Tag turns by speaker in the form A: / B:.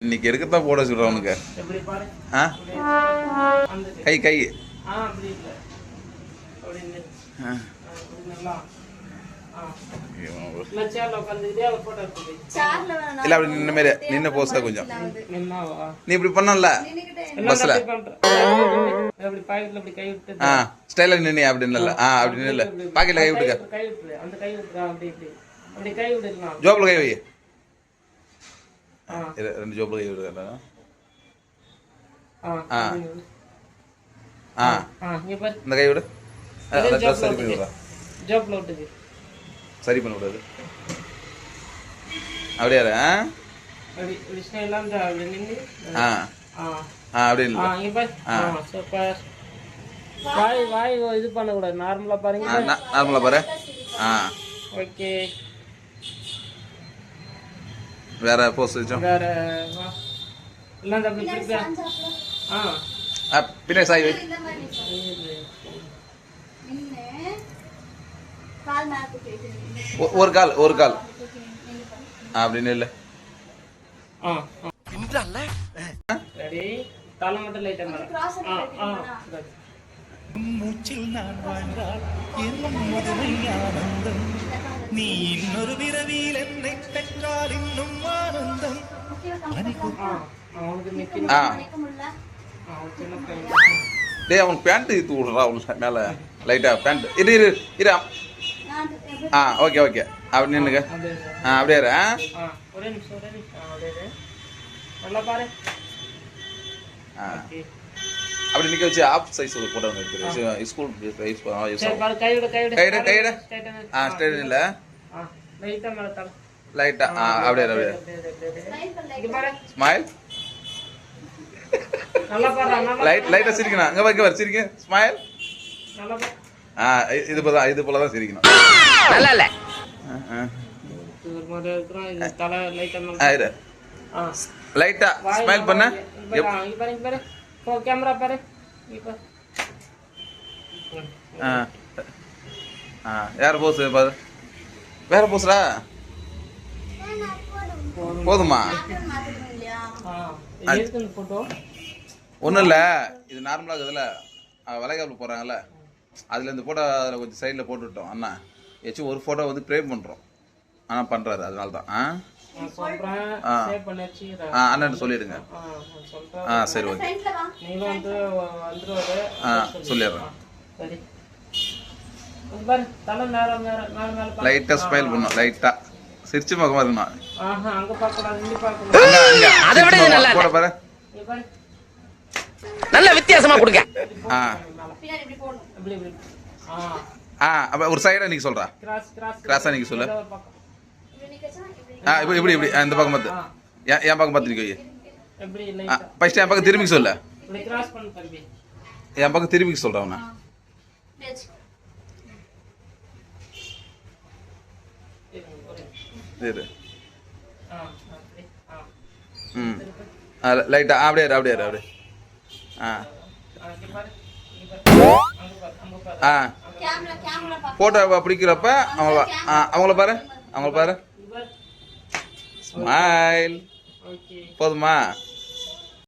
A: இன்னைக்கு எடுக்கத்தான் போட சொல்கிறேன் உனக்கு. ஆ கை கை இல்ல அப்படி நின்ன மாதிரி நின்ன போஸ்டா கொஞ்சம் நீ இப்படி பண்ணல பஸ்ல ஸ்டைல நின்று அப்படி நில்ல அப்படி நில்ல பாக்கெட்ல கை விட்டுக்க ஜோப்ல கை வை ரெண்டு ஜோப்ல கை விட்டுக்க இந்த கை விடு சரி பண்ணி விடுறா சரி பண்ண விடாது அப்படியா அப்படி
B: இது பண்ணக்கூடாது நார்மலா பாருங்க
A: நார்மலா பாரு
B: ஓகே
A: வேற போஸ் வச்சோம்
B: வேற எல்லாம் அப்படி பிடிச்சா
A: பின்ன சாய் வை ஒரு கால் அப்படின்னு இல்ல
B: ரெடி தலை மட்டும் லைட்டா
C: மூச்சில் நான் வாழ்ந்தால் என் முதுமை ஆனந்தம் நீ இன்னொரு விரவியில் என்னை பெற்றால் இன்னும் ஆனந்தம்
A: டேய் அவன் பேண்ட் இழுத்து விடுறா உள்ள மேல லைட்டா பேண்ட் இரு இரு இரு ஓகே ஓகே அப்படி நின்னுங்க அப்படியே இரு
B: ஒரே நிமிஷம் நல்லா பாரு
A: அப்படி நிக்க வச்சு ஆஃப் சைஸ் ஒரு போட்டோ எடுத்து ஸ்கூல் சைஸ் கையிட ஸ்ட்ரைட் இல்ல
B: லைட்டா மேல தல
A: லைட்டா அப்படியே ஸ்மைல்
B: நல்லா பாரு
A: லைட்டா சிரிக்கணும் அங்க வைக்க வர சிரிங்க ஸ்மைல்
B: நல்லா பாரு
A: இது போல தான் சிரிக்கணும்
D: நல்லா இல்ல
B: ஒரு மாதிரி இருக்குறோம் இது தல லைட்டா மேல
A: லைட்டா ஸ்மைல் பண்ணு
B: பாரு கேமரா பாரு இப்ப
A: யார் போஸ் பாரு வேற போஸ்டா போதுமா
B: போட்டோ
A: ஒன்றும் இல்லை இது நார்மலாக இருக்குதுல்ல வளைகாப்பில் போகிறாங்கல்ல அதில் இந்த ஃபோட்டோ அதில் கொஞ்சம் சைடில் போட்டுவிட்டோம் அண்ணா ஏச்சும் ஒரு ஃபோட்டோ வந்து ப்ரேம் பண்ணுறோம் ஆனால் பண்ணுறாரு அதனால தான் அண்ணன் சொல்லிடுங்க சரி ஓகே சொல்லிடுறேன் லைட்டாக ஸ்மைல் பண்ணும் லைட்டாக சிரிச்சு முகமா இருக்கணும் கூட பாரு
D: நல்ல வித்தியாசமா கொடுங்க
A: அப்ப ஒரு சைடா நீங்க சொல்றா கிராஸா நீங்க சொல்லு இப்படி இப்படி இந்த பக்கம் பார்த்து என் பக்கம் பார்த்து நிக்க ஃபர்ஸ்ட் என் பக்கம் திரும்பி சொல்ல என் பக்கம் திரும்பி சொல்றேன் நான் லைட்டா அப்படியே போட்டோ பிடிக்கிறப்ப அவங்கள பாரு ஸ்மைல் போதுமா